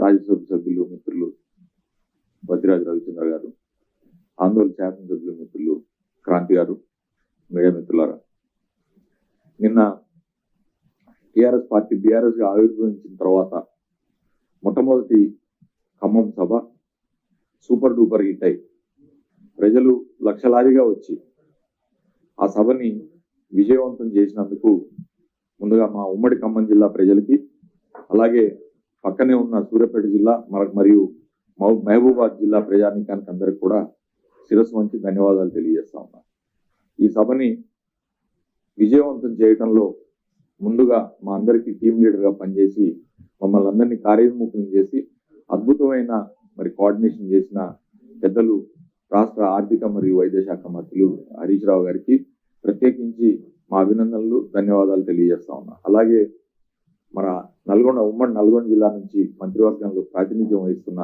రాజ్యసభ సభ్యులు మిత్రులు బద్దిరాజు రవిచంద్ర గారు, ఆందోళన శాసనసభ్యులు మిత్రులు క్రాంతి గారు, మీడియా మిత్రులారా, నిన్న టీఆర్ఎస్ పార్టీ బీఆర్ఎస్ గా ఆవిర్భవించిన తర్వాత మొట్టమొదటి ఖమ్మం సభ సూపర్ డూపర్ హిట్ అయి ప్రజలు లక్షలాదిగా వచ్చి ఆ సభని విజయవంతం చేసినందుకు ముందుగా మా ఉమ్మడి ఖమ్మం జిల్లా ప్రజలకి, అలాగే పక్కనే ఉన్న సూర్యాపేట జిల్లా మరియు మహబూబాద్ జిల్లా ప్రజానీకానికి అందరికి కూడా శిరస్సు వంచి ధన్యవాదాలు తెలియజేస్తా ఉన్నా. ఈ సభని విజయవంతం చేయడంలో ముందుగా మా అందరికీ టీం లీడర్గా పనిచేసి మమ్మల్ని అందరినీ కార్యోన్ముఖులను చేసి అద్భుతమైన కోఆర్డినేషన్ చేసిన పెద్దలు రాష్ట్ర ఆర్థిక మరియు వైద్య శాఖ మంత్రులు హరీష్ రావు గారికి ప్రత్యేకించి మా అభినందనలు, ధన్యవాదాలు తెలియజేస్తా ఉన్నా. అలాగే మన ఉమ్మడి నల్గొండ జిల్లా నుంచి మంత్రివర్గంలో ప్రాతినిధ్యం వహిస్తున్న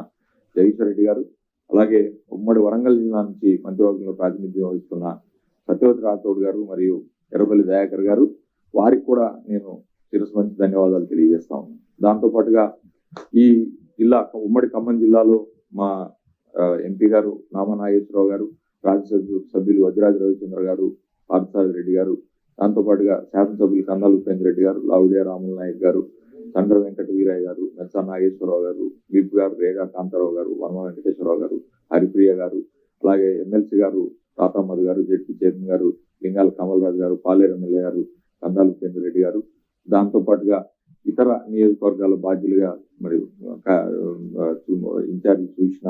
జగదీశ్వర్ రెడ్డి గారు, అలాగే ఉమ్మడి వరంగల్ జిల్లా నుంచి మంత్రివర్గంలో ప్రాతినిధ్యం వహిస్తున్న సత్యవతి రాథోడ్ గారు మరియు ఎర్రబెల్లి దయాకర్ గారు, వారికి కూడా నేను శిరస్సు వంచి ధన్యవాదాలు తెలియజేస్తా ఉన్నాను. దాంతోపాటుగా ఈ జిల్లా ఉమ్మడి ఖమ్మం జిల్లాలో మా ఎంపీ గారు నామా నాగేశ్వరరావు గారు, రాజ్యసభ సభ్యులు వద్దిరాజు రవిచంద్ర గారు, పార్థసారథి రెడ్డి గారు, దాంతోపాటుగా శాసనసభ్యులు కందాల ఉపేంద్ర రెడ్డి గారు, లావుడియా రాముల నాయక్ గారు, చంద్ర వెంకట వీరయ్య గారు, మెర్సా నాగేశ్వరరావు గారు, విప్ గారు, రేగా కాంతారావు గారు, వర్మ వెంకటేశ్వరరావు గారు, హరిప్రియ గారు, అలాగే ఎమ్మెల్సీ గారు తాతమ్మద్ గారు, జెడ్పీ చైర్మన్ గారు లింగాల కమల్ రాజు గారు, పాలేరు ఎమ్మెల్యే గారు కందాల ఉపేంద్ర రెడ్డి గారు, దాంతోపాటుగా ఇతర నియోజకవర్గాల బాధ్యులుగా ఇన్ఛార్జి చూసిన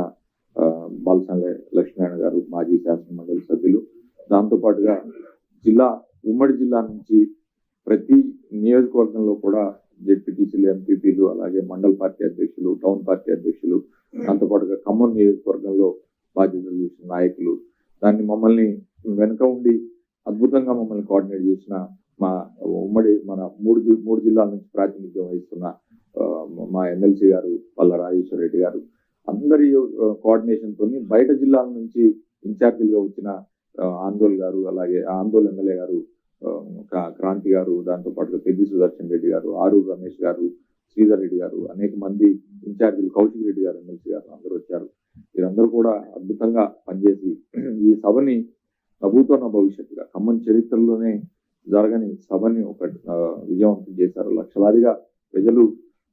బాలసంగ లక్ష్మీనారాయణ గారు, మాజీ శాసన మండలి సభ్యులు, దాంతోపాటుగా ఉమ్మడి జిల్లా నుంచి ప్రతి నియోజకవర్గంలో కూడా జెడ్పీటీసీలు, ఎంపీపీలు, అలాగే మండల పార్టీ అధ్యక్షులు, టౌన్ పార్టీ అధ్యక్షులు, దాంతోపాటుగా ఖమ్మం నియోజకవర్గంలో బాధ్యతలు చూసిన నాయకులు, దాన్ని మమ్మల్ని వెనుక ఉండి అద్భుతంగా మమ్మల్ని కోఆర్డినేట్ చేసిన మన మూడు జిల్లాల నుంచి ప్రాతినిధ్యం వహిస్తున్న మా ఎమ్మెల్సీ గారు పల్ల రాజేశ్వర రెడ్డి గారు, అందరి కోఆర్డినేషన్ తోని బయట జిల్లాల నుంచి ఇన్ఛార్జీలుగా వచ్చిన ఆందోళ్ గారు, అలాగే ఆందోళ్ ఎమ్మెల్యే గారు క్రాంతి గారు, దాంతోపాటుగా పెద్ది సుదర్శన్ రెడ్డి గారు, ఆరూరు రమేష్ గారు, శ్రీధర్ రెడ్డి గారు, అనేక మంది ఇన్ఛార్జీలు, కౌశిక్ రెడ్డి గారు, ఎమ్మెల్సీ గారు అందరూ వచ్చారు. వీరందరూ కూడా అద్భుతంగా పనిచేసి ఈ సభని నభూతోన్న భవిష్యత్తుగా ఖమ్మం చరిత్రలోనే జరగని సభని ఒక విజయవంతం చేశారు. లక్షలాదిగా ప్రజలు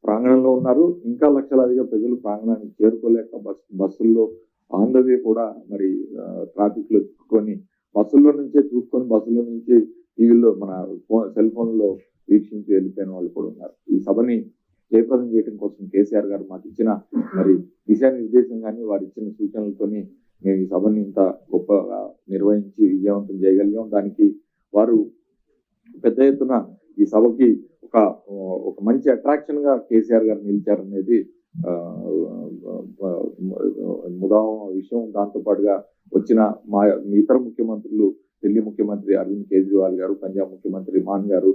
ప్రాంగణంలో ఉన్నారు. ఇంకా లక్షలాదిగా ప్రజలు ప్రాంగణానికి చేరుకోలేక బస్సుల్లో ఆన్ ద వే కూడా ట్రాఫిక్ లో చిక్కుకొని బస్సుల్లో నుంచే చూసుకొని బస్సుల్లో నుంచి టీవీలో మన సెల్ ఫోన్ లో వీక్షించి వెళ్ళిపోయిన వాళ్ళు కూడా ఉన్నారు. ఈ సభని జయప్రదం చేయడం కోసం కేసీఆర్ గారు మాకు ఇచ్చిన దిశానిర్దేశం కానీ వారు ఇచ్చిన సూచనలతోని మేము ఈ సభని ఇంత గొప్పగా నిర్వహించి విజయవంతం చేయగలిగాం. దానికి వారు పెద్ద ఎత్తున ఈ సభకి ఒక మంచి అట్రాక్షన్ గా కేసీఆర్ గారు నిలిచారనేది విషయం. దాంతో పాటుగా వచ్చిన మా ఇతర ముఖ్యమంత్రులు, ఢిల్లీ ముఖ్యమంత్రి అరవింద్ కేజ్రీవాల్ గారు, పంజాబ్ ముఖ్యమంత్రి మాన్ గారు,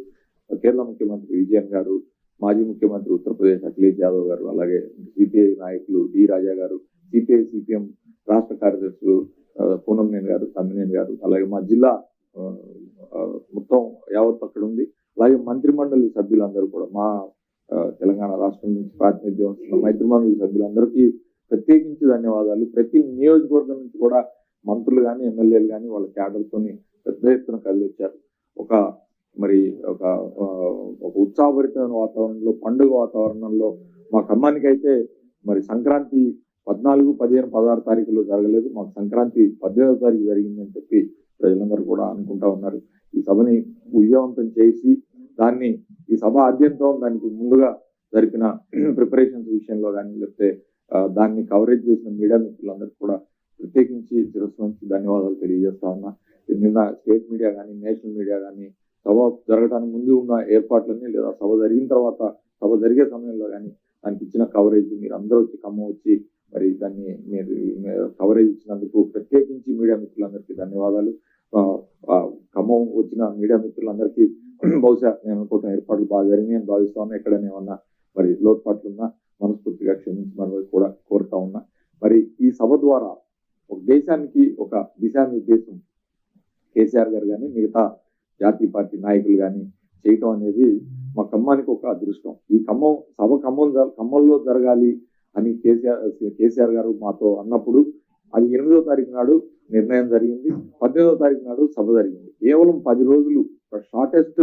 కేరళ ముఖ్యమంత్రి విజయన్ గారు, మాజీ ముఖ్యమంత్రి ఉత్తరప్రదేశ్ అఖిలేష్ యాదవ్ గారు, అలాగే సిపిఐ నాయకులు డి రాజా గారు, సిపిఐ సిపిఎం రాష్ట్ర కార్యదర్శులు పూనంనేని గారు, తమ్మినేని గారు, అలాగే మా జిల్లా మొత్తం యావత్ అక్కడ ఉంది. అలాగే మంత్రిమండలి సభ్యులందరూ కూడా మా తెలంగాణ రాష్ట్రం నుంచి ప్రాతినిధ్యం వస్తున్న మంత్రిమండలి సభ్యులందరికీ ప్రత్యేకించి ధన్యవాదాలు. ప్రతి నియోజకవర్గం నుంచి కూడా మంత్రులు కానీ, ఎమ్మెల్యేలు కానీ వాళ్ళ క్యాడర్తోని పెద్ద ఎత్తున కలిసి వచ్చారు. ఒక ఉత్సాహభరితమైన వాతావరణంలో, పండుగ వాతావరణంలో మా ఖమ్మానికి అయితే సంక్రాంతి 14, 15, 16 తారీఖులో జరగలేదు. మాకు సంక్రాంతి 18వ తారీఖు జరిగిందని చెప్పి ప్రజలందరూ కూడా అనుకుంటా ఉన్నారు. ఈ సభని విజయవంతం చేసి ఈ సభ ఆద్యంతం దానికి ముందుగా జరిపిన ప్రిపరేషన్స్ విషయంలో కానీ, లేకపోతే దాన్ని కవరేజ్ చేసిన మీడియా మిత్రులందరికీ కూడా ప్రత్యేకించి శిరస్సు నుంచి ధన్యవాదాలు తెలియజేస్తా ఉన్నా. నిన్న స్టేట్ మీడియా కానీ, నేషనల్ మీడియా కానీ సభ జరగడానికి ముందు ఉన్న ఏర్పాట్లన్నీ, లేదా సభ జరిగిన తర్వాత సభ జరిగే సమయంలో కానీ దానికి ఇచ్చిన కవరేజ్, మీరు అందరూ వచ్చి ఖమ్మం వచ్చి దాన్ని మీరు కవరేజ్ ఇచ్చినందుకు ప్రత్యేకించి మీడియా మిత్రులందరికీ ధన్యవాదాలు. ఖమ్మం వచ్చిన మీడియా మిత్రులందరికీ బహుశా నేను అనుకుంటున్న ఏర్పాట్లు బాగా జరిగినాయి అని భావిస్తా ఉన్నా. ఎక్కడైనా ఏమన్నా లోటుపాట్లున్నా మనస్ఫూర్తిగా క్షమించమని కూడా కోరుతా ఉన్నా. ఈ సభ ద్వారా ఒక దేశానికి ఒక దిశానిర్దేశం కేసీఆర్ గారు కానీ, మిగతా జాతీయ పార్టీ నాయకులు కానీ చేయటం అనేది మా ఖమ్మానికి ఒక అదృష్టం. ఈ సభ ఖమ్మంలో జరగాలి అని కేసీఆర్ గారు మాతో అన్నప్పుడు అది 8వ తారీఖు నాడు నిర్ణయం జరిగింది. 18వ తారీఖు నాడు సభ జరిగింది. కేవలం 10 రోజులు షార్టెస్ట్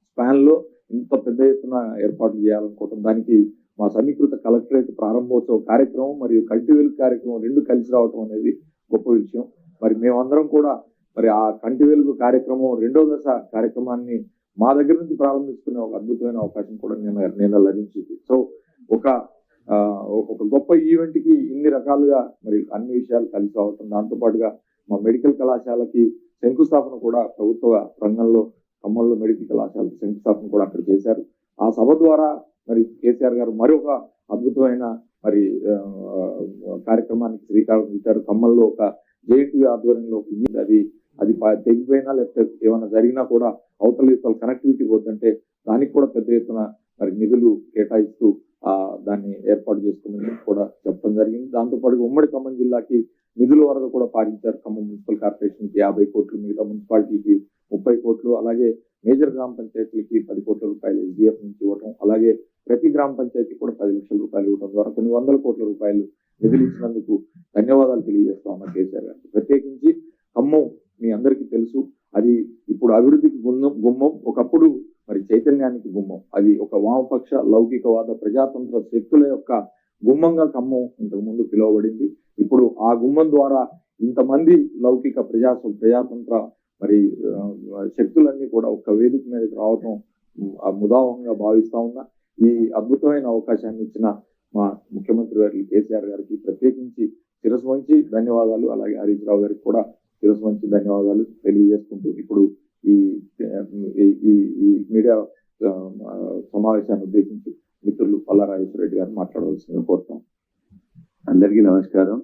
స్పాన్ లో ఇంత పెద్ద ఎత్తున ఏర్పాట్లు చేయాలనుకోవటం, దానికి మా సమీకృత కలెక్టరేట్ ప్రారంభోత్సవ కార్యక్రమం మరియు కంటి వెలుగు కార్యక్రమం 2 కలిసి రావటం అనేది గొప్ప విషయం. మరి మేమందరం కూడా మరి ఆ కంటి వెలుగు కార్యక్రమం 2వ దశ కార్యక్రమాన్ని మా దగ్గర నుంచి ప్రారంభించుకునే ఒక అద్భుతమైన అవకాశం కూడా నేను లభించింది. సో ఒక గొప్ప ఈవెంట్ కి ఇన్ని రకాలుగా మరి అన్ని విషయాలు కలిసి రావటం, దాంతో పాటుగా మా మెడికల్ కళాశాలకి శంకుస్థాపన కూడా ప్రభుత్వ రంగంలో ఖమ్మంలో మెడికల్ కళాశాలకి శంకుస్థాపన కూడా అక్కడ చేశారు. ఆ సభ ద్వారా మరి కేసీఆర్ గారు మరొక అద్భుతమైన మరి కార్యక్రమానికి శ్రీకారం చుట్టారు. ఖమ్మంలో ఒక జేఎన్టీయూ ఆధ్వర్యంలో అది తెగిపోయినా లేకపోతే ఏమైనా జరిగినా కూడా అవతల కనెక్టివిటీ పోతుంటే దానికి కూడా పెద్ద ఎత్తున మరి నిధులు కేటాయిస్తూ దాన్ని ఏర్పాటు చేసుకోమని కూడా చెప్పడం జరిగింది. దాంతోపాటు ఉమ్మడి ఖమ్మం జిల్లాకి నిధుల వరద కూడా పాటించారు. ఖమ్మం మున్సిపల్ కార్పొరేషన్కి 50 కోట్లు, మిగతా మున్సిపాలిటీకి 30 కోట్లు, అలాగే మేజర్ గ్రామ పంచాయతీలకి 10 కోట్ల రూపాయలు ఎస్డిఎఫ్ నుంచి ఇవ్వడం, అలాగే ప్రతి గ్రామ పంచాయతీ కూడా 10 లక్షల రూపాయలు ఇవ్వడం ద్వారా కొన్ని 100 కోట్ల రూపాయలు నిధులు ఇచ్చినందుకు ధన్యవాదాలు తెలియజేస్తా ఉన్నా కేసీఆర్ గారు. ప్రత్యేకించి ఖమ్మం మీ అందరికీ తెలుసు, అది ఇప్పుడు అభివృద్ధికి గుమ్మం, ఒకప్పుడు మరి చైతన్యానికి గుమ్మం. అది ఒక వామపక్ష లౌకికవాద ప్రజాతంత్ర శక్తుల యొక్క గుమ్మంగా ఖమ్మం ఇంతకు ముందు పిలువబడింది. ఇప్పుడు ఆ గుమ్మం ద్వారా ఇంతమంది లౌకిక ప్రజాతంత్ర మరి శక్తులన్నీ కూడా ఒక వేదిక మీదకి రావటం ముదావంగా భావిస్తా ఉన్నా. ఈ అద్భుతమైన అవకాశాన్ని ఇచ్చిన మా ముఖ్యమంత్రి గారి కేసీఆర్ గారికి ప్రత్యేకించి శిరస్సు వంచి ధన్యవాదాలు, అలాగే హరీష్ రావు గారికి కూడా శిరస్సు వంచి ధన్యవాదాలు తెలియజేసుకుంటూ ఇప్పుడు ఈ మీడియా సమావేశాన్ని ఉద్దేశించి మిత్రులు పల్లా రాజేశ్వర రెడ్డి గారిని మాట్లాడవలసిందిగా కోరుతాం. అందరికీ నమస్కారం.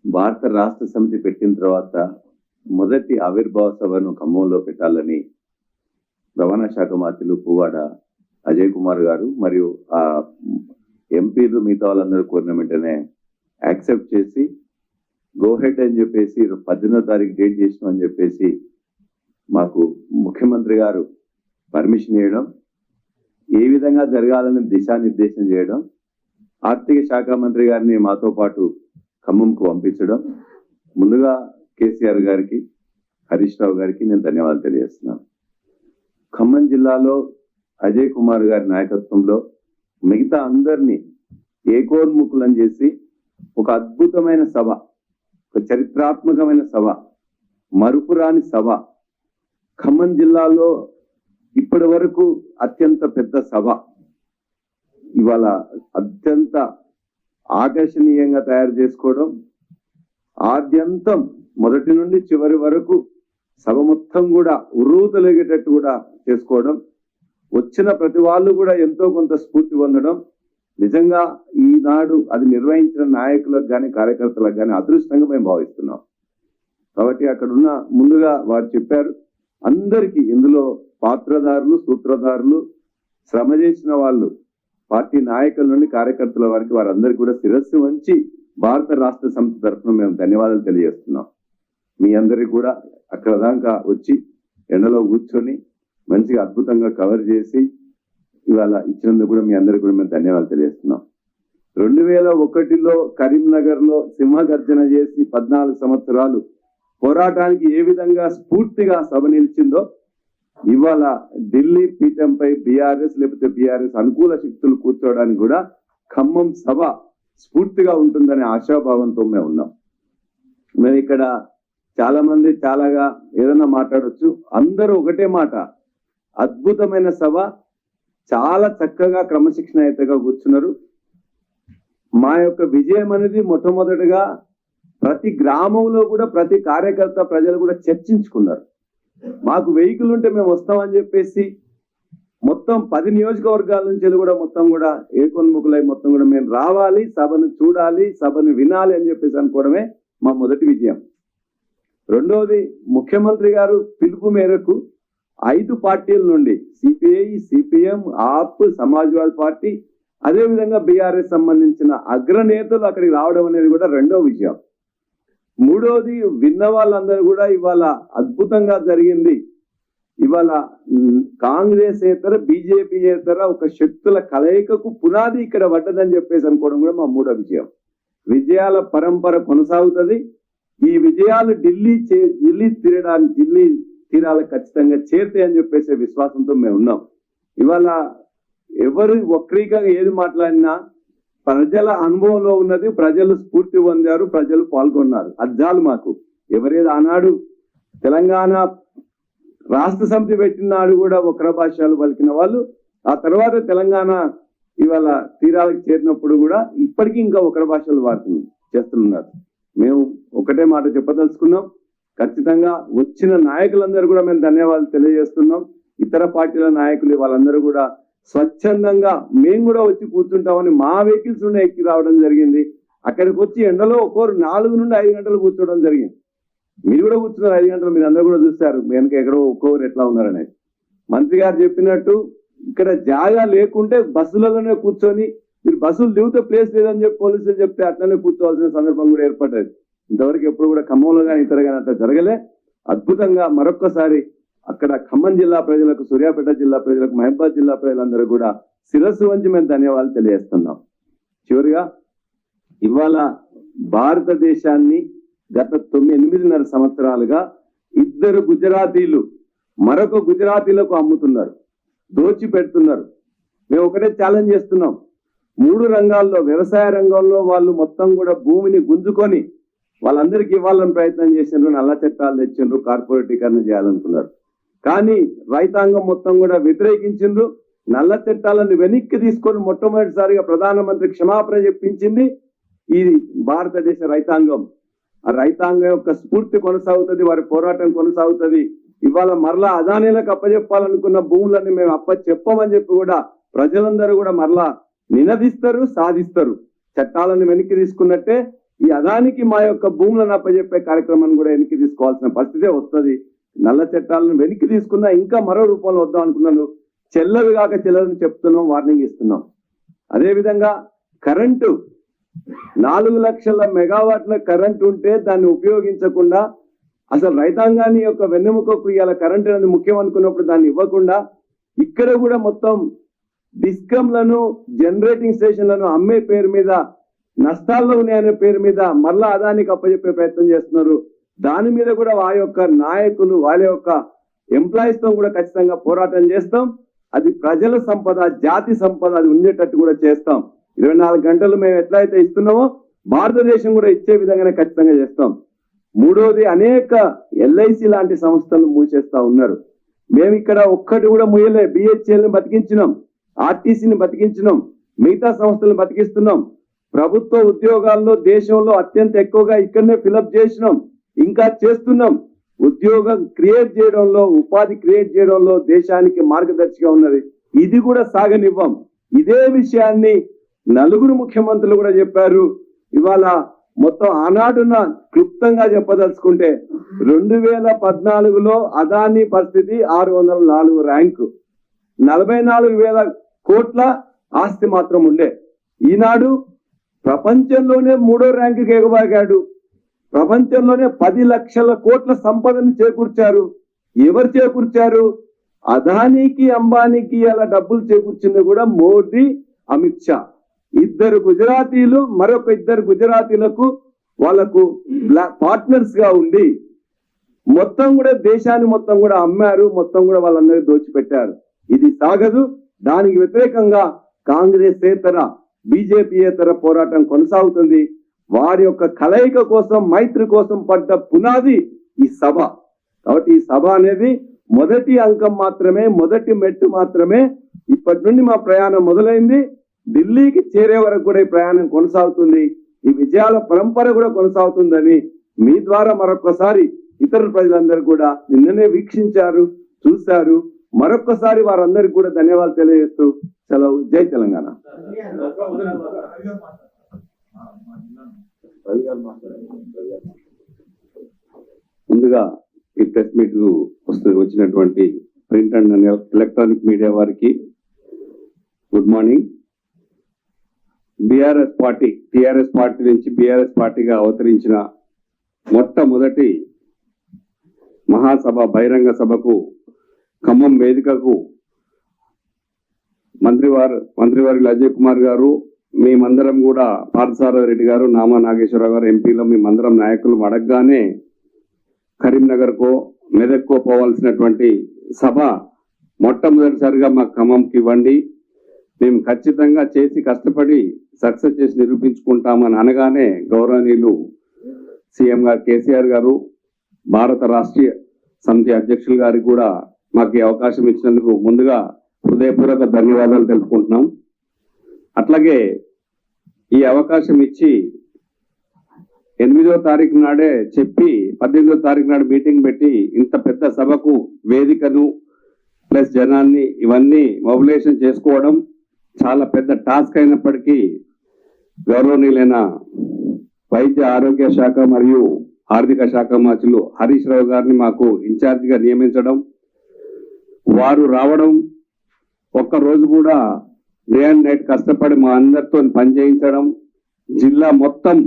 భారత రాష్ట్ర సమితి పెట్టిన తర్వాత మొదటి ఆవిర్భావ సభను ఖమ్మంలో పెట్టాలని రవాణా శాఖ మంత్రులు పువ్వాడ అజయ్ కుమార్ గారు మరియు ఆ ఎంపీలు మిగతా వాళ్ళందరూ కోరిన వెంటనే యాక్సెప్ట్ చేసి గో హెడ్ అని చెప్పేసి 18వ తారీఖు డేట్ చేసినాం అని చెప్పేసి మాకు ముఖ్యమంత్రి గారు పర్మిషన్ ఇవ్వడం, ఏ విధంగా జరగాలని దిశానిర్దేశం చేయడం, ఆర్థిక శాఖ మంత్రి గారిని మాతో పాటు ఖమ్మంకు పంపించడం, ముందుగా కేసీఆర్ గారికి హరీష్ రావు గారికి నేను ధన్యవాదాలు తెలియజేస్తున్నాను. ఖమ్మం జిల్లాలో అజయ్ కుమార్ గారి నాయకత్వంలో మిగతా అందరినీ ఏకోన్ముఖులను చేసి ఒక అద్భుతమైన సభ, ఒక చరిత్రాత్మకమైన సభ, మరుపురాని సభ, ఖమ్మం జిల్లాలో ఇప్పటి వరకు అత్యంత పెద్ద సభ ఇవాళ అత్యంత ఆకర్షణీయంగా తయారు చేసుకోవడం, ఆద్యంతం మొదటి నుండి చివరి వరకు సభ మొత్తం కూడా ఉర్రూతలేగేటట్టు కూడా చేసుకోవడం, వచ్చిన ప్రతి వాళ్ళు కూడా ఎంతో కొంత స్ఫూర్తి పొందడం, నిజంగా ఈనాడు అది నిర్వహించిన నాయకులకు కానీ కార్యకర్తలకు కానీ అదృష్టంగా మేము భావిస్తున్నాం. కాబట్టి అక్కడ ఉన్న ముందుగా వారు చెప్పారు, అందరికీ ఇందులో పాత్రదారులు, సూత్రధారులు, శ్రమ చేసిన వాళ్ళు, పార్టీ నాయకుల నుండి కార్యకర్తల వారికి వారందరికీ కూడా శిరస్సు వంచి భారత రాష్ట్ర సమితి తరఫున మేము ధన్యవాదాలు తెలియజేస్తున్నాం. మీ అందరికి కూడా అక్కడ దాకా వచ్చి ఎండలో కూర్చొని మంచిగా అద్భుతంగా కవర్ చేసి ఇవాళ ఇచ్చినందుకు కూడా మీ అందరికి కూడా మేము ధన్యవాదాలు తెలియజేస్తున్నాం. 2001లో కరీంనగర్ లో సింహగర్జన చేసి 14 సంవత్సరాలు పోరాటానికి ఏ విధంగా స్ఫూర్తిగా సభ నిలిచిందో, ఇవాళ ఢిల్లీ పీఠంపై బీఆర్ఎస్ లేకపోతే బీఆర్ఎస్ అనుకూల శక్తులు కూర్చోవడానికి కూడా ఖమ్మం సభ స్ఫూర్తిగా ఉంటుందనే ఆశాభావంతో మేము ఉన్నాం. మేము ఇక్కడ చాలా మంది చాలాగా ఏదైనా మాట్లాడొచ్చు, అందరూ ఒకటే మాట, అద్భుతమైన సభ, చాలా చక్కగా క్రమశిక్షణయుతంగా కూర్చున్నారు. మా యొక్క విజయం అనేది మొట్టమొదటిగా ప్రతి గ్రామంలో కూడా ప్రతి కార్యకర్త ప్రజలు కూడా చర్చించుకున్నారు. మాకు వెహికల్ ఉంటే మేము వస్తామని చెప్పేసి మొత్తం 10 నియోజకవర్గాల నుంచి కూడా మొత్తం కూడా ఏకోన్ముఖులై మొత్తం కూడా మేము రావాలి, సభను చూడాలి, సభను వినాలి అని చెప్పేసి అనుకోవడమే మా మొదటి విజయం. రెండవది, ముఖ్యమంత్రి గారు పిలుపు మేరకు 5 పార్టీల నుండి సిపిఐ, సిపిఎం, ఆప్, సమాజ్వాదీ పార్టీ, అదేవిధంగా బీఆర్ఎస్ సంబంధించిన అగ్రనేతలు అక్కడికి రావడం అనేది కూడా రెండో విజయం. మూడవది, విన్న వాళ్ళందరూ కూడా ఇవాళ అద్భుతంగా జరిగింది, ఇవాళ కాంగ్రెసేతర బీజేపీయేతర ఒక శక్తుల కలయికకు పునాది ఇక్కడ పడ్డదని చెప్పేసి అనుకోవడం కూడా మా మూడో విజయం. విజయాల పరంపర కొనసాగుతుంది. ఈ విజయాలు ఢిల్లీ తీరాలకు ఖచ్చితంగా చేరుతాయి అని చెప్పేసి విశ్వాసంతో మేము ఉన్నాం. ఇవాళ ఎవరు వక్రీకంగా ఏది మాట్లాడినా ప్రజల అనుభవంలో ఉన్నది, ప్రజలు స్ఫూర్తి పొందారు, ప్రజలు పాల్గొన్నారు. అది చాలు మాకు. ఎవరేది ఆనాడు తెలంగాణ రాష్ట్ర సమితి పెట్టిన నాడు కూడా వక్ర భాషలు పలికిన వాళ్ళు ఆ తర్వాత తెలంగాణ ఇవాళ తీరాలకు చేరినప్పుడు కూడా ఇప్పటికీ ఇంకా వక్ర భాషలు చేస్తున్నారు. మేము ఒకటే మాట చెప్పదలుచుకున్నాం. ఖచ్చితంగా వచ్చిన నాయకులందరూ కూడా మేము ధన్యవాదాలు తెలియజేస్తున్నాం. ఇతర పార్టీల నాయకులు వాళ్ళందరూ కూడా స్వచ్ఛందంగా మేము కూడా వచ్చి కూర్చుంటామని మా వెహికల్స్ నుండి ఎక్కి రావడం జరిగింది. అక్కడికి వచ్చి ఎండలో ఒక్కోరు 4 నుండి 5 గంటలు కూర్చోవడం జరిగింది. మీరు కూడా కూర్చున్నారు 5 గంటలు. మీరు అందరూ కూడా చూస్తారు వెనక ఎక్కడో ఒక్కొక్కరు ఎట్లా ఉన్నారనేది. మంత్రి గారు చెప్పినట్టు ఇక్కడ జాగా లేకుంటే బస్సులలోనే కూర్చొని మీరు బస్సులు దిగితే ప్లేస్ లేదని చెప్పి పోలీసులు చెప్తే అట్లనే కూర్చోవాల్సిన సందర్భం కూడా ఏర్పడ్డది. ఇంతవరకు ఎప్పుడు కూడా ఖమ్మంలో కానీ ఇతర కానీ అట్లా జరగలే. అద్భుతంగా మరొక్కసారి అక్కడ ఖమ్మం జిల్లా ప్రజలకు, సూర్యాపేట జిల్లా ప్రజలకు, మహబూబాద్ జిల్లా ప్రజలందరూ కూడా శిరస్సు వంచి మేము ధన్యవాదాలు తెలియజేస్తున్నాం. చివరిగా ఇవాళ భారతదేశాన్ని గత 8.5 సంవత్సరాలుగా 2 గుజరాతీలు మరొక గుజరాతీలకు అమ్ముతున్నారు, దోచి పెడుతున్నారు. మేము ఒకటే ఛాలెంజ్ చేస్తున్నాం. 3 రంగాల్లో, వ్యవసాయ రంగంలో వాళ్ళు మొత్తం కూడా భూమిని గుంజుకొని వాళ్ళందరికీ ఇవ్వాలని ప్రయత్నం చేసిండ్రు, నల్ల చట్టాలు తెచ్చిండ్రు, కార్పొరేటీకరణ చేయాలనుకున్నారు. కానీ రైతాంగం మొత్తం కూడా వ్యతిరేకించిండ్రు. నల్ల చట్టాలను వెనక్కి తీసుకొని మొట్టమొదటిసారిగా ప్రధానమంత్రి క్షమాపణ చెప్పించింది ఈ భారతదేశ రైతాంగం. ఆ రైతాంగం యొక్క స్ఫూర్తి కొనసాగుతుంది, వారి పోరాటం కొనసాగుతుంది. ఇవాళ మరలా అదానీలకు అప్పచెప్పాలనుకున్న భూములన్నీ మేము అప్పచెప్పమని చెప్పి కూడా ప్రజలందరూ కూడా మరలా నినదిస్తారు, సాధిస్తారు. చట్టాలను వెనక్కి తీసుకున్నట్టే ఈ అదానికి మా యొక్క భూములను అప్పచెప్పే కార్యక్రమాన్ని కూడా వెనక్కి తీసుకోవాల్సిన పరిస్థితే వస్తుంది. నల్ల చట్టాలను వెనక్కి తీసుకున్నా ఇంకా మరో రూపంలో వద్దాం అనుకున్నాను. చెల్లవి కాక చెల్లదని చెప్తున్నాం, వార్నింగ్ ఇస్తున్నాం. అదేవిధంగా కరెంటు 4 లక్షల మెగావాట్ల కరెంటు ఉంటే దాన్ని ఉపయోగించకుండా, అసలు రైతాంగాన్ని యొక్క వెన్నెముకకు ఇవాళ కరెంటు అనేది ముఖ్యం అనుకున్నప్పుడు దాన్ని ఇవ్వకుండా ఇక్కడ కూడా మొత్తం డిస్కంలను, జనరేటింగ్ స్టేషన్లను అమ్మే పేరు మీద, నష్టాల్లో ఉన్నాయనే పేరు మీద మరలా అదానికి అప్పచెప్పే ప్రయత్నం చేస్తున్నారు. దాని మీద కూడా ఆ యొక్క నాయకులు, వాళ్ళ యొక్క ఎంప్లాయీస్ తో కూడా ఖచ్చితంగా పోరాటం చేస్తాం. అది ప్రజల సంపద, జాతి సంపద, అది ఉండేటట్టు కూడా చేస్తాం. 24 గంటలు మేము ఎట్లయితే ఇస్తున్నామో భారతదేశం కూడా ఇచ్చే విధంగానే ఖచ్చితంగా చేస్తాం. మూడోది, అనేక LIC లాంటి సంస్థలు మూసేస్తా ఉన్నారు. మేము ఇక్కడ ఒక్కటి కూడా ముయ్యలే. BHELని బతికించినాం, RTCని బతికించినాం, మిగతా సంస్థలను బతికిస్తున్నాం. ప్రభుత్వ ఉద్యోగాల్లో దేశంలో అత్యంత ఎక్కువగా ఇక్కడనే ఫిలప్ చేసినాం, ఇంకా చేస్తున్నాం. ఉద్యోగం క్రియేట్ చేయడంలో, ఉపాధి క్రియేట్ చేయడంలో దేశానికి మార్గదర్శిగా ఉన్నది. ఇది కూడా సాగనివ్వం. ఇదే విషయాన్ని 4 ముఖ్యమంత్రులు కూడా చెప్పారు. ఇవాళ మొత్తం ఆనాడున్న క్లుప్తంగా చెప్పదలుచుకుంటే 2014లో అదానీ పరిస్థితి 604 ర్యాంకు, 44,000 కోట్ల ఆస్తి మాత్రం ఉండే. ఈనాడు ప్రపంచంలోనే 3వ ర్యాంకుకి ఎగబాగాడు. ప్రపంచంలోనే 10 లక్షల కోట్ల సంపదను చేకూర్చారు. ఎవరు చేకూర్చారు? అదానీకి, అంబానీకి అలా డబ్బులు చేకూర్చింది కూడా మోదీ, అమిత్ షా. 2 గుజరాతీలు మరొక 2 గుజరాతీలకు వాళ్లకు పార్ట్నర్స్ గా ఉండి మొత్తం కూడా దేశాన్ని మొత్తం కూడా అమ్మారు, మొత్తం కూడా వాళ్ళందరూ దోచిపెట్టారు. ఇది సాగదు. దానికి వ్యతిరేకంగా కాంగ్రెసేతర, బీజేపీయేతర పోరాటం కొనసాగుతుంది. వారి యొక్క కలయిక కోసం, మైత్రి కోసం పడ్డ పునాది ఈ సభ. కాబట్టి ఈ సభ అనేది మొదటి అంకం మాత్రమే, మొదటి మెట్టు మాత్రమే. ఇప్పటి నుండి మా ప్రయాణం మొదలైంది. ఢిల్లీకి చేరే వరకు కూడా ఈ ప్రయాణం కొనసాగుతుంది. ఈ విజయాల పరంపర కూడా కొనసాగుతుందని మీ ద్వారా మరొకసారి ఇతర ప్రజలందరూ కూడా నిన్ననే వీక్షించారు, చూశారు. మరొక్కసారి వారందరికీ కూడా ధన్యవాదాలు తెలియజేస్తూ సెలవు. జై తెలంగాణ. ముందుగా ఈ ప్రెస్ మీట్ వచ్చినటువంటి ప్రింట్ అండ్ ఎలక్ట్రానిక్ మీడియా వారికి గుడ్ మార్నింగ్. టిఆర్ఎస్ పార్టీ నుంచి BRS పార్టీగా అవతరించిన మొట్టమొదటి మహాసభ, బహిరంగ సభకు ఖమ్మం వేదికకు మంత్రివారి అజయ్ కుమార్ గారు, మేమందరం కూడా పార్థసారథి రెడ్డి గారు, నామా నాగేశ్వరరావు గారు ఎంపీలో మేమందరం నాయకులు అడగగానే కరీంనగర్కో మెదక్కో పోవాల్సినటువంటి సభ మొట్టమొదటిసారిగా మా ఖమ్మంకి ఇవ్వండి, మేము ఖచ్చితంగా చేసి కష్టపడి సక్సెస్ చేసి నిరూపించుకుంటామని అనగానే గౌరవనీయులు సీఎం గారు కేసీఆర్ గారు, భారత రాష్ట్రీయ సమితి అధ్యక్షులు గారికి కూడా మాకు ఈ అవకాశం ఇచ్చినందుకు ముందుగా హృదయపూర్వక ధన్యవాదాలు తెలుపుకుంటున్నాం. అట్లాగే ఈ అవకాశం ఇచ్చి 8వ తారీఖు నాడే చెప్పి 18వ తారీఖు నాడు మీటింగ్ పెట్టి ఇంత పెద్ద సభకు వేదికను ప్లస్ జనాన్ని ఇవన్నీ మొబిలైజేషన్ చేసుకోవడం చాలా పెద్ద టాస్క్ అయినప్పటికీ గౌరవనీయులైన వైద్య ఆరోగ్య శాఖ మరియు ఆర్థిక శాఖ మంత్రులు హరీష్ రావు గారిని మాకు ఇన్ఛార్జిగా నియమించడం, వారు రావడం, ఒక్క రోజు కూడా డే అండ్ నైట్ కష్టపడి మా అందరితో పని చేయించడం, జిల్లా మొత్తం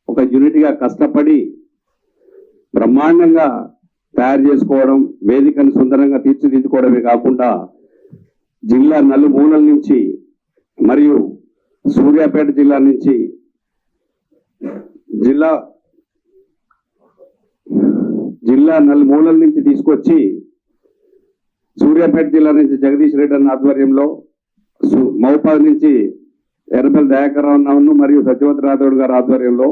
ఒక యూనిట్గా కష్టపడి బ్రహ్మాండంగా తయారు చేసుకోవడం, వేదికను సుందరంగా తీర్చిదిద్దుకోవడమే కాకుండా జిల్లా నలుమూలల నుంచి మరియు సూర్యాపేట జిల్లా నుంచి జిల్లా నలుమూలల నుంచి తీసుకొచ్చి సూర్యాపేట జిల్లా నుంచి జగదీష్ రెడ్డి అన్న ఆధ్వర్యంలో, మౌపాద్ నుంచి ఎర్రబెల్లి దయాకర్ రావు మరియు సత్యవతి రాథోడ్ గారి ఆధ్వర్యంలో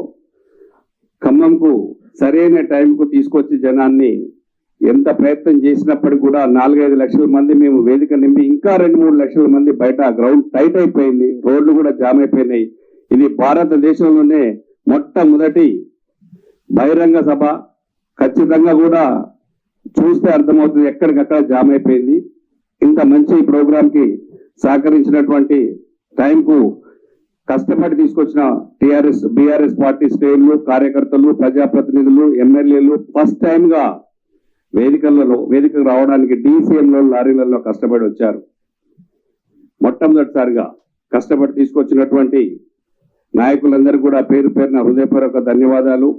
ఖమ్మంకు సరైన టైంకు తీసుకొచ్చి జనాన్ని ఎంత ప్రయత్నం చేసినప్పటికీ కూడా 4-5 లక్షల మంది మేము వేదిక నింపి ఇంకా 2-3 లక్షల మంది బయట గ్రౌండ్ టైట్ అయిపోయింది, రోడ్లు కూడా జామ్ అయిపోయినాయి. ఇది భారతదేశంలోనే మొట్టమొదటి బహిరంగ సభ. ఖచ్చితంగా కూడా చూస్తే అర్థమవుతుంది ఎక్కడికక్కడ జామ్ అయిపోయింది. ఇంత మంచి ప్రోగ్రామ్ కి సహకరించినటువంటి టైంకు కష్టపడి తీసుకొచ్చిన బీఆర్ఎస్ పార్టీ శ్రేణులు, కార్యకర్తలు, ప్రజాప్రతినిధులు, ఎమ్మెల్యేలు ఫస్ట్ టైం గా వేదికకు రావడానికి డీసీఎంలో లారీలలో కష్టపడి వచ్చారు. మొట్టమొదటిసారిగా కష్టపడి తీసుకొచ్చినటువంటి నాయకులందరూ కూడా పేరు పేరున హృదయపూర్వక ధన్యవాదాలు.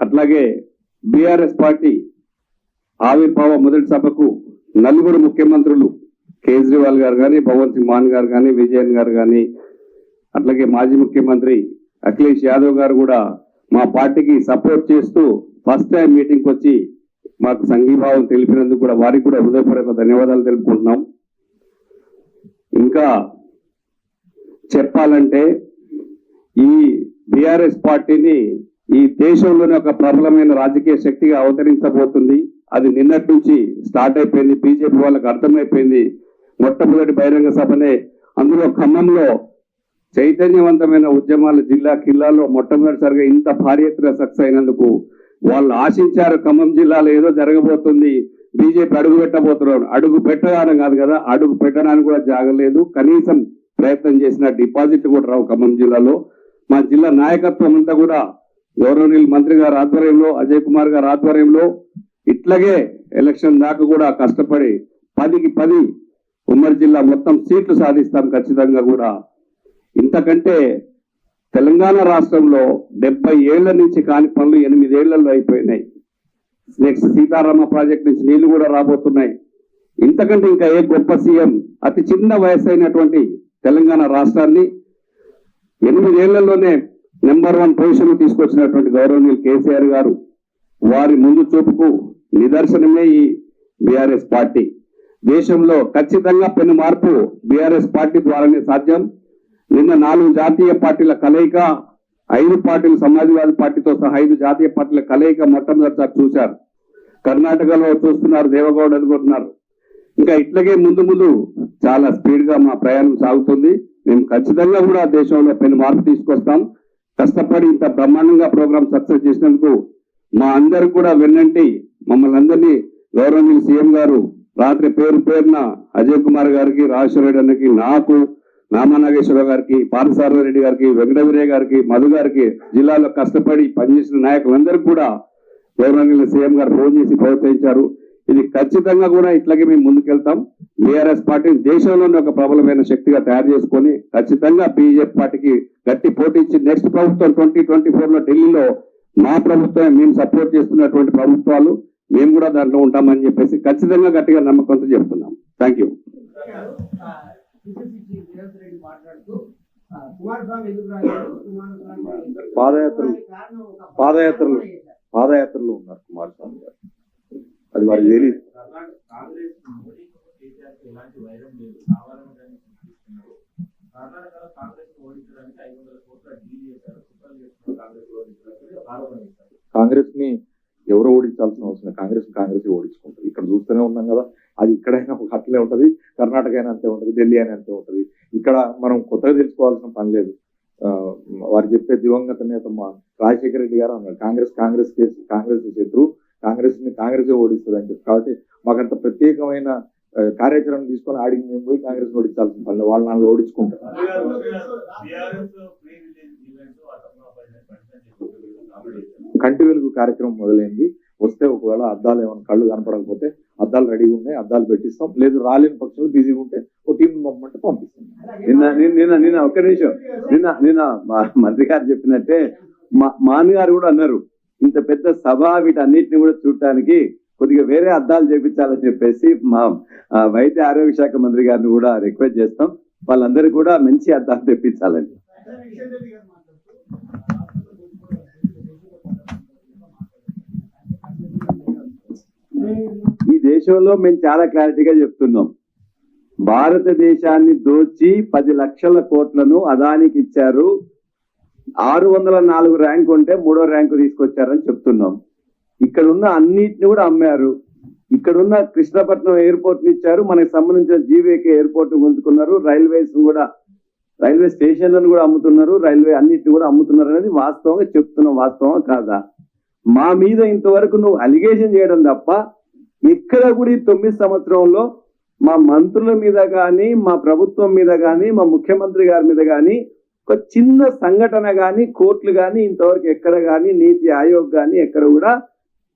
అట్లాగే బీఆర్ఎస్ పార్టీ ఆవిర్భావ మొదటి సభకు 4 ముఖ్యమంత్రులు, కేజ్రీవాల్ గారు కానీ, భగవంత్ సింగ్ మాన్ గారు కానీ, విజయన్ గారు కానీ, అట్లాగే మాజీ ముఖ్యమంత్రి అఖిలేష్ యాదవ్ గారు కూడా మా పార్టీకి సపోర్ట్ చేస్తూ ఫస్ట్ టైం మీటింగ్కి వచ్చి మాకు సంఘీభావం తెలిపినందుకు కూడా వారికి కూడా హృదయపూర్వక ధన్యవాదాలు తెలుపుకుంటున్నాం. ఇంకా చెప్పాలంటే ఈ బీఆర్ఎస్ పార్టీని ఈ దేశంలోనే ఒక ప్రబలమైన రాజకీయ శక్తిగా అవతరించబోతుంది. అది నిన్నటి నుంచి స్టార్ట్ అయిపోయింది. బీజేపీ వాళ్ళకి అర్థమైపోయింది. మొట్టమొదటి బహిరంగ సభనే, అందులో ఖమ్మంలో చైతన్యవంతమైన ఉద్యమాలు జిల్లాలో మొట్టమొదటిసారిగా ఇంత భారీ ఎత్తున సక్సెస్ అయినందుకు వాళ్ళు ఆశించారు. ఖమ్మం జిల్లాలో ఏదో జరగబోతుంది, బీజేపీ అడుగు పెట్టబోతున్నారు. అడుగు పెట్టగానే కాదు కదా, అడుగు పెట్టడానికి కూడా జాగలేదు. కనీసం ప్రయత్నం చేసిన డిపాజిట్ కూడా రావు ఖమ్మం జిల్లాలో. మా జిల్లా నాయకత్వం అంతా కూడా గౌరవనీయులు మంత్రి గారి ఆధ్వర్యంలో, అజయ్ కుమార్ గారి ఆధ్వర్యంలో ఇట్లాగే ఎలక్షన్ దాకా కూడా కష్టపడి 10కి 10 ఉమ్మడి జిల్లా మొత్తం సీట్లు సాధిస్తాం ఖచ్చితంగా కూడా. ఇంతకంటే తెలంగాణ రాష్ట్రంలో 70 ఏళ్ల నుంచి కాని పనులు 8 ఏళ్లలో అయిపోయినాయి. నెక్స్ట్ సీతారామ ప్రాజెక్ట్ నుంచి నీళ్లు కూడా రాబోతున్నాయి. ఇంతకంటే ఇంకా ఏ గొప్ప సీఎం అతి చిన్న వయసు అయినటువంటి తెలంగాణ రాష్ట్రాన్ని 8 ఏళ్లలోనే నెంబర్ 1 పొజిషన్ తీసుకొచ్చినటువంటి గౌరవనీయులు కేసీఆర్ గారు, వారి ముందు చూపుకు నిదర్శనమే ఈ బీఆర్ఎస్ పార్టీ. దేశంలో ఖచ్చితంగా పెను మార్పు బీఆర్ఎస్ పార్టీ ద్వారానే సాధ్యం. నిన్న 4 జాతీయ పార్టీల కలయిక, 5 పార్టీలు సమాజ్వాదీ పార్టీతో సహా 5 జాతీయ పార్టీల కలయిక మొట్టమొదటిసారి చూశారు. కర్ణాటకలో చూస్తున్నారు, దేవగౌడ అనుకుంటున్నారు. ఇంకా ఇట్లాగే ముందు చాలా స్పీడ్ గా మా ప్రయాణం సాగుతుంది. మేము ఖచ్చితంగా కూడా దేశంలో పెను మార్పు తీసుకొస్తాం. కష్టపడి ఇంత బ్రహ్మాండంగా ప్రోగ్రామ్ సక్సెస్ చేసినందుకు మా అందరికి కూడా వెన్నంటి మమ్మల్ని అందరినీ గౌరవనీయులు సీఎం గారు రాత్రి పేరున అజయ్ కుమార్ గారికి, రాజేశ్వర రెడ్డి అన్నకి, నాకు, నామా నాగేశ్వరరావు గారికి, పార్థసారథి రెడ్డి గారికి, వెంకటవీరయ్య గారికి, మధు గారికి, జిల్లాలో కష్టపడి పనిచేసిన నాయకులందరికీ కూడా గౌరవనీయులు సీఎం గారు ఫోన్ చేసి ప్రోత్సహించారు. ఇది ఖచ్చితంగా కూడా ఇట్లాగే మేము ముందుకెళ్తాం. బీఆర్ఎస్ పార్టీని దేశంలోనే ఒక ప్రబలమైన శక్తిగా తయారు చేసుకొని ఖచ్చితంగా బీజేపీ పార్టీకి గట్టి పోటీ ఇచ్చి నెక్స్ట్ ప్రభుత్వం 2024లో ఢిల్లీలో మా ప్రభుత్వం మేము సపోర్ట్ చేస్తున్నటువంటి ప్రభుత్వాలు మేము కూడా దాంట్లో ఉంటామని చెప్పేసి ఖచ్చితంగా గట్టిగా నమ్మకంతో చెప్తున్నాం. Thank you. పాదయాత్రలో ఉన్నారు కుమారస్వామి గారు, అది వారికి తెలియదు. కాంగ్రెస్ ని ఎవరు ఓడించాల్సిన అవసరం, కాంగ్రెస్ ఓడించుకుంటారు. ఇక్కడ చూస్తూనే ఉన్నాం కదా, అది ఇక్కడైనా అట్లే ఉంటది, కర్ణాటక అయినా అంతే ఉంటది, ఢిల్లీ అయినా అంతే ఉంటది. ఇక్కడ మనం కొత్తగా తెలుసుకోవాల్సిన పని లేదు. వారు చెప్పే దివంగత నేత రాజశేఖర రెడ్డి గారు అన్నారు, కాంగ్రెస్ శత్రు, కాంగ్రెస్ ఓడిస్తుంది అని చెప్పి. కాబట్టి మాకంత ప్రత్యేకమైన కార్యాచరణ తీసుకొని ఆడికి మేము పోయి కాంగ్రెస్ ఓడించాల్సిన పని, వాళ్ళు నాలుగు ఓడించుకుంటారు. కంటి వెలుగు కార్యక్రమం మొదలైంది. వస్తే ఒకవేళ అద్దాలు ఏమైనా కళ్ళు కనపడకపోతే అద్దాలు రెడీగా ఉన్నాయి, అద్దాలు పెట్టిస్తాం. లేదు రాలేని పక్షులు బిజీగా ఉంటే ఒక టీం పంపమంటే పంపిస్తాం. నిన్న ఒక్క నిమిషం, నిన్న మంత్రి గారు చెప్పినట్టే మాన్ గారు కూడా అన్నారు, ఇంత పెద్ద సభ వీటన్నిటిని కూడా చూడటానికి కొద్దిగా వేరే అద్దాలు చేపించాలని చెప్పేసి మా వైద్య ఆరోగ్య శాఖ మంత్రి గారిని కూడా రిక్వెస్ట్ చేస్తాం. వాళ్ళందరూ కూడా మంచి అద్దాలు తెప్పించాలని. ఈ దేశంలో మేము చాలా క్లారిటీగా చెప్తున్నాం, భారతదేశాన్ని దోచి 10 లక్షల కోట్లను అదానికి ఇచ్చారు. 604 ర్యాంకు ఉంటే 3వ ర్యాంకు తీసుకొచ్చారని చెప్తున్నాం. ఇక్కడ ఉన్న అన్నిటిని కూడా అమ్మారు. ఇక్కడున్న కృష్ణపట్నం ఎయిర్పోర్ట్ ని ఇచ్చారు, మనకు సంబంధించిన జీవీకే ఎయిర్పోర్ట్ గుంజుకున్నారు, రైల్వే స్టేషన్లను కూడా అమ్ముతున్నారు, రైల్వే అన్నిటిని కూడా అమ్ముతున్నారు అనేది వాస్తవంగా చెప్తున్నాం. వాస్తవం కాదా? మా మీద ఇంతవరకు నువ్వు అలిగేషన్ చేయడం తప్ప ఎక్కడ కూడా ఈ 9 సంవత్సరంలో మా మంత్రుల మీద కానీ, మా ప్రభుత్వం మీద కానీ, మా ముఖ్యమంత్రి గారి మీద కానీ ఒక చిన్న సంఘటన కానీ, కోర్టులు కానీ ఇంతవరకు ఎక్కడ కానీ, నీతి ఆయోగ్ కానీ ఎక్కడ కూడా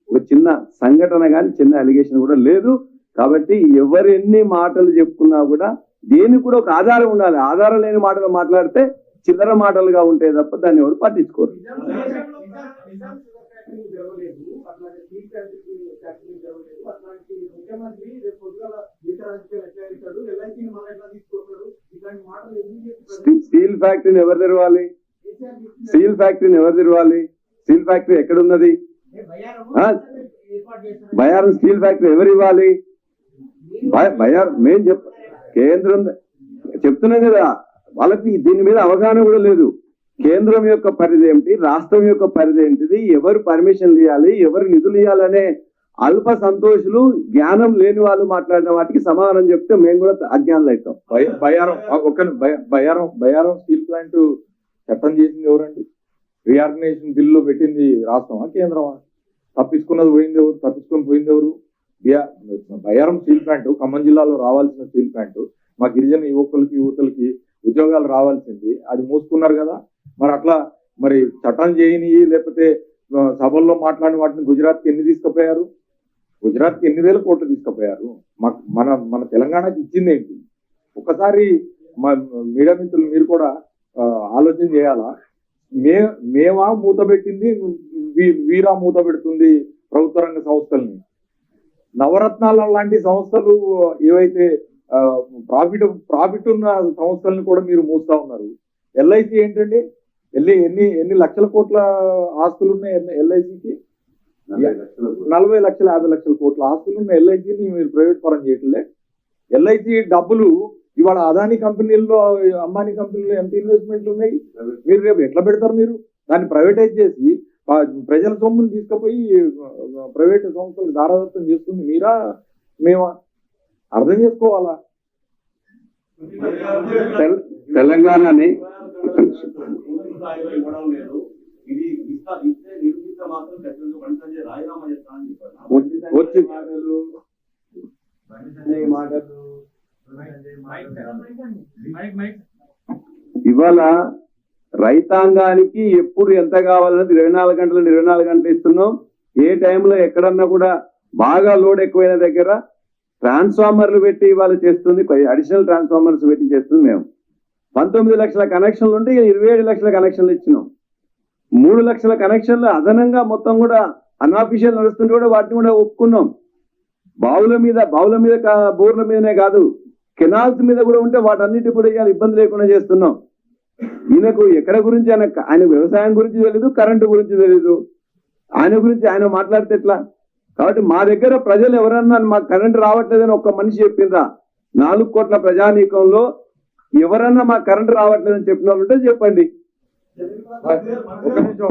ఒక చిన్న సంఘటన కానీ, చిన్న అలిగేషన్ కూడా లేదు. కాబట్టి ఎవరు ఎన్ని మాటలు చెప్పుకున్నా కూడా దేనికి కూడా ఒక ఆధారం ఉండాలి. ఆధారం లేని మాటలు మాట్లాడితే చిల్లర మాటలుగా ఉంటాయి తప్ప దాన్ని ఎవరు పట్టించుకోరు. స్టీల్ ఫ్యాక్టరీని ఎవరు తెరవాలి? స్టీల్ ఫ్యాక్టరీ ఎక్కడున్నది? బయారం స్టీల్ ఫ్యాక్టరీ ఎవరు ఇవ్వాలి? మేము కేంద్రం చెప్తున్నాం కదా, వాళ్ళకి దీని మీద అవగాహన కూడా లేదు. కేంద్రం యొక్క పరిధి ఏమిటి, రాష్ట్రం యొక్క పరిధి ఏంటిది, ఎవరు పర్మిషన్లు ఇవ్వాలి, ఎవరు నిధులు ఇవ్వాలనే అల్ప సంతోషులు, జ్ఞానం లేని వాళ్ళు మాట్లాడిన వాటికి సమాధానం చెప్తే మేము కూడా అజ్ఞానులు అవుతాం. బయారం స్టీల్ ప్లాంట్ చట్టం చేసింది ఎవరండి? రీఆర్గనైజేషన్ బిల్లు పెట్టింది రాష్ట్రమా, కేంద్రమా? తప్పించుకుని పోయింది ఎవరు? బయారం స్టీల్ ప్లాంట్ ఖమ్మం జిల్లాలో రావాల్సిన స్టీల్ ప్లాంట్, మా గిరిజన యువతలకి ఉద్యోగాలు రావాల్సింది, అది మూసుకున్నారు కదా. మరి అట్లా మరి చట్టం చేయని, లేకపోతే సభల్లో మాట్లాడిన వాటిని గుజరాత్కి ఎన్ని తీసుకుపోయారు? గుజరాత్కి 8,000 కోట్లు తీసుకుపోయారు. మన తెలంగాణకి ఇచ్చింది ఏంటి? ఒకసారి మా మీడియా మిత్రులు మీరు కూడా ఆలోచన చేయాలా. మేమా మూత పెట్టింది, వీరా మూత పెడుతుంది ప్రభుత్వ రంగ సంస్థల్ని. నవరత్నాల లాంటి సంస్థలు ఏవైతే ప్రాఫిట్ ఉన్న సంస్థలను కూడా మీరు మూస్తా ఉన్నారు. ఎల్ఐసి ఏంటండి? ఎన్ని లక్షల కోట్ల ఆస్తులు ఉన్నాయి ఎల్ఐసికి? 40 లక్షల 50 లక్షల కోట్ల ఆస్తులు ఉన్న ఎల్ఐసిని మీరు ప్రైవేట్ పరం చేయట్లే. ఎల్ఐసి డబ్బులు ఇవాళ అదానీ కంపెనీల్లో, అంబానీ కంపెనీల్లో ఎంత ఇన్వెస్ట్మెంట్లు ఉన్నాయి? మీరు రేపు ఎట్లా పెడతారు? మీరు దాన్ని ప్రైవేటైజ్ చేసి ప్రజల సొమ్మును తీసుకుపోయి ప్రైవేట్ సంస్థలకు దారాదత్తం చేస్తుంది మీరా, మేమా? అర్థం చేసుకోవాలా. తెలంగాణని ఇవాళ రైతాంగానికి ఎప్పుడు ఎంత కావాలన్నది 24 గంటలు ఇస్తున్నాం. ఏ టైంలో ఎక్కడన్నా కూడా బాగా లోడ్ ఎక్కువైన దగ్గర ట్రాన్స్ఫార్మర్లు పెట్టి ఇవాళ చేస్తుంది, అడిషనల్ ట్రాన్స్ఫార్మర్స్ పెట్టి చేస్తుంది. మేము 19 లక్షల కనెక్షన్లు ఉంటే 27 లక్షల కనెక్షన్లు ఇచ్చినాం. 3 లక్షల కనెక్షన్లు అదనంగా మొత్తం కూడా అన్అఫీషియల్ నడుస్తుంటే కూడా వాటిని కూడా ఒప్పుకున్నాం. బావుల మీద బోర్ల మీదనే కాదు, కెనాల్స్ మీద కూడా ఉంటే వాటన్నిటి కూడా ఇవాళ ఇబ్బంది లేకుండా చేస్తున్నాం. ఈయనకు ఎక్కడ గురించి ఆయన వ్యవసాయం గురించి తెలీదు, కరెంటు గురించి తెలీదు. ఆయన గురించి ఆయన మాట్లాడితే ఎట్లా? కాబట్టి మా దగ్గర ప్రజలు ఎవరన్నా మాకు కరెంటు రావట్లేదని ఒక్క మనిషి చెప్పిందా? 4 కోట్ల ప్రజానీకంలో ఎవరన్నా మాకు కరెంటు రావట్లేదని చెప్పిన వాళ్ళు ఉంటే చెప్పండి.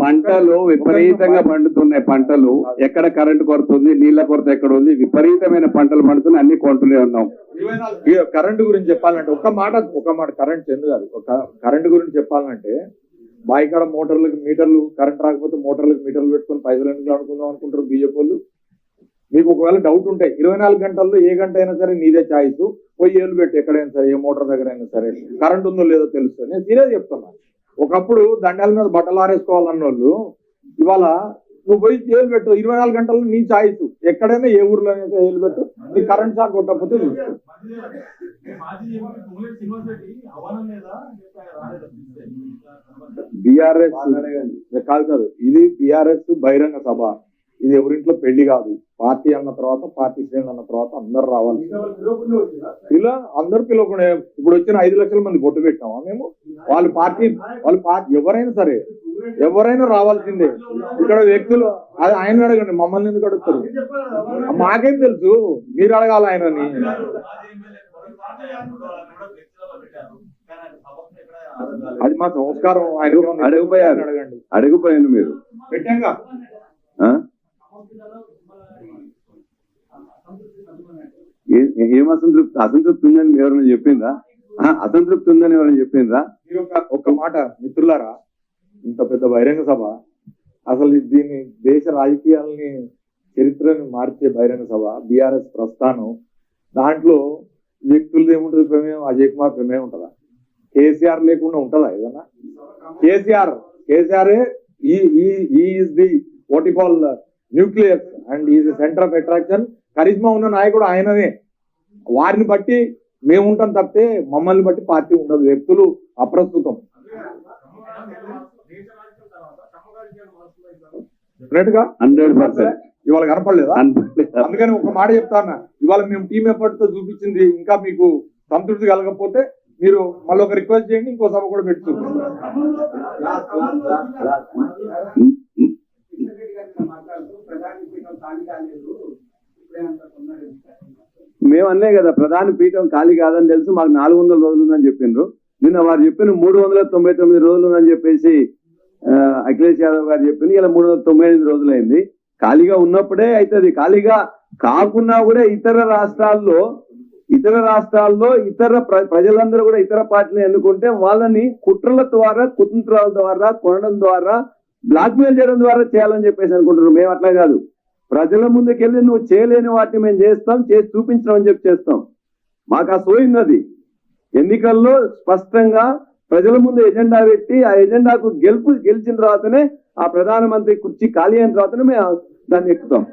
పంటలు విపరీతంగా పండుతున్నాయి. పంటలు ఎక్కడ కరెంటు కొరత ఉంది, నీళ్ల కొరత ఎక్కడ ఉంది, విపరీతమైన పంటలు పండుతున్నాయి. అన్ని కొంటూనే ఉన్నాం. కరెంటు గురించి చెప్పాలంటే ఒక మాట కరెంట్ చందు గారు, కరెంటు గురించి చెప్పాలంటే బాయికాడ మోటార్లకు మీటర్లు, కరెంట్ రాకపోతే మోటార్లకు మీటర్లు పెట్టుకొని పైసలు ఎందుకు అనుకుందాం అనుకుంటారు బీజేపీ వాళ్ళు. మీకు ఒకవేళ డౌట్ ఉంటే 24 గంటల్లో ఏ గంట అయినా సరే నీదే చాయిస్, పోయి ఏళ్ళు పెట్టి ఎక్కడైనా సరే, ఏ మోటార్ దగ్గర అయినా సరే కరెంట్ ఉందో లేదో తెలుస్తుంది. నేను సీరియస్ చెప్తున్నా. ఒకప్పుడు దండాల మీద బట్టలు ఆరేసుకోవాలన్న వాళ్ళు ఇవాళ నువ్వు పోయి ఏళ్ళు పెట్టు, 24 గంటల్లో నీ చాయిస్, ఎక్కడైనా ఏ ఊర్లో అయితే ఏళ్ళు పెట్టు, నీ కరెంట్ షాక్ కొట్టకపోతే బీఆర్ఎస్ కాదు, ఇది బీఆర్ఎస్ బహిరంగ సభ. ఇది ఎవరింట్లో పెళ్లి కాదు. పార్టీ అన్న తర్వాత, పార్టీ శ్రేణులు అన్న తర్వాత అందరు రావాలి. అందరూ పిలవకుండా ఇప్పుడు వచ్చిన 5 లక్షల మంది బొట్టు పెట్టామా మేము? వాళ్ళ పార్టీ ఎవరైనా రావాల్సిందే. ఇక్కడ వ్యక్తులు అది ఆయన అడగండి, మమ్మల్ని ఎందుకు అడుగుతారు? మాకేం తెలుసు, మీరు అడగాలి ఆయనని. అది మా సంస్కారం. ఆయన అడిగిపోయాను మీరు పెట్టాంగా. ఏం అసంతృప్తి ఉందని ఎవరైనా చెప్పిందా? అసంతృప్తి ఉందని ఎవరైనా చెప్పిందా? ఒక్క మాట మిత్రులారా, ఇంత పెద్ద బహిరంగ సభ, అసలు దీన్ని దేశ రాజకీయాలని, చరిత్రని మార్చే బహిరంగ సభ, బీఆర్ఎస్ ప్రస్థానం. దాంట్లో వ్యక్తులది ఏముంటుంది ప్రమేయం? అజయ్ కుమార్ ప్రమేయం ఉంటుందా? కేసీఆర్ లేకుండా ఉంటుందా ఏదన్నా? KCR is the what you call nucleus and is the centre of attraction. Charisma ఉన్న నాయకుడు ఆయననే. వారిని బట్టి మేము ఉంటాం తప్పితే మమ్మల్ని బట్టి పార్టీ ఉండదు. వ్యక్తులు అప్రస్తుతం. డెఫినెట్గా 100% ఇవాళ కనపడలేదా? అందుకని ఒక మాట చెప్తాను, ఇవాళ మేము టీం ఎఫర్ట్ తో చూపించింది ఇంకా మీకు సంతృప్తి కలగకపోతే మీరు మళ్ళీ ఒక రిక్వెస్ట్ చేయండి, ఇంకో సభ కూడా పెట్టి చూపిస్తారు. మేము అనలే కదా ప్రధాని పీఠం ఖాళీ కాదని తెలుసు, మాకు 400 రోజులు ఉందని చెప్పిండ్రు. నిన్న వారు చెప్పిన 399 రోజులు ఉందని చెప్పేసి అఖిలేష్ యాదవ్ గారు చెప్పింది. ఇలా 398 రోజులైంది. ఖాళీగా ఉన్నప్పుడే అవుతుంది. ఖాళీగా కాకున్నా కూడా ఇతర రాష్ట్రాల్లో ఇతర ప్రజలందరూ కూడా ఇతర పార్టీలు ఎన్నుకుంటే వాళ్ళని కుట్రల ద్వారా, కుతంత్రాల ద్వారా, కొనడం ద్వారా, బ్లాక్మెయిల్ చేయడం ద్వారా చేయాలని చెప్పేసి అనుకుంటున్నారు. మేము అట్లా కాదు. ప్రజల ముందుకెళ్ళి నువ్వు చేయలేని వాటిని మేము చేస్తాం, చేసి చూపించడం అని చెప్పి చేస్తాం. మాకు ఆ సోయినది. ఎన్నికల్లో స్పష్టంగా ప్రజల ముందు ఎజెండా పెట్టి ఆ ఎజెండాకు గెలిచిన తర్వాతనే, ఆ ప్రధానమంత్రి కుర్చీ ఖాళీ అయిన తర్వాతనే మేము దాన్ని ఎక్కుతాం.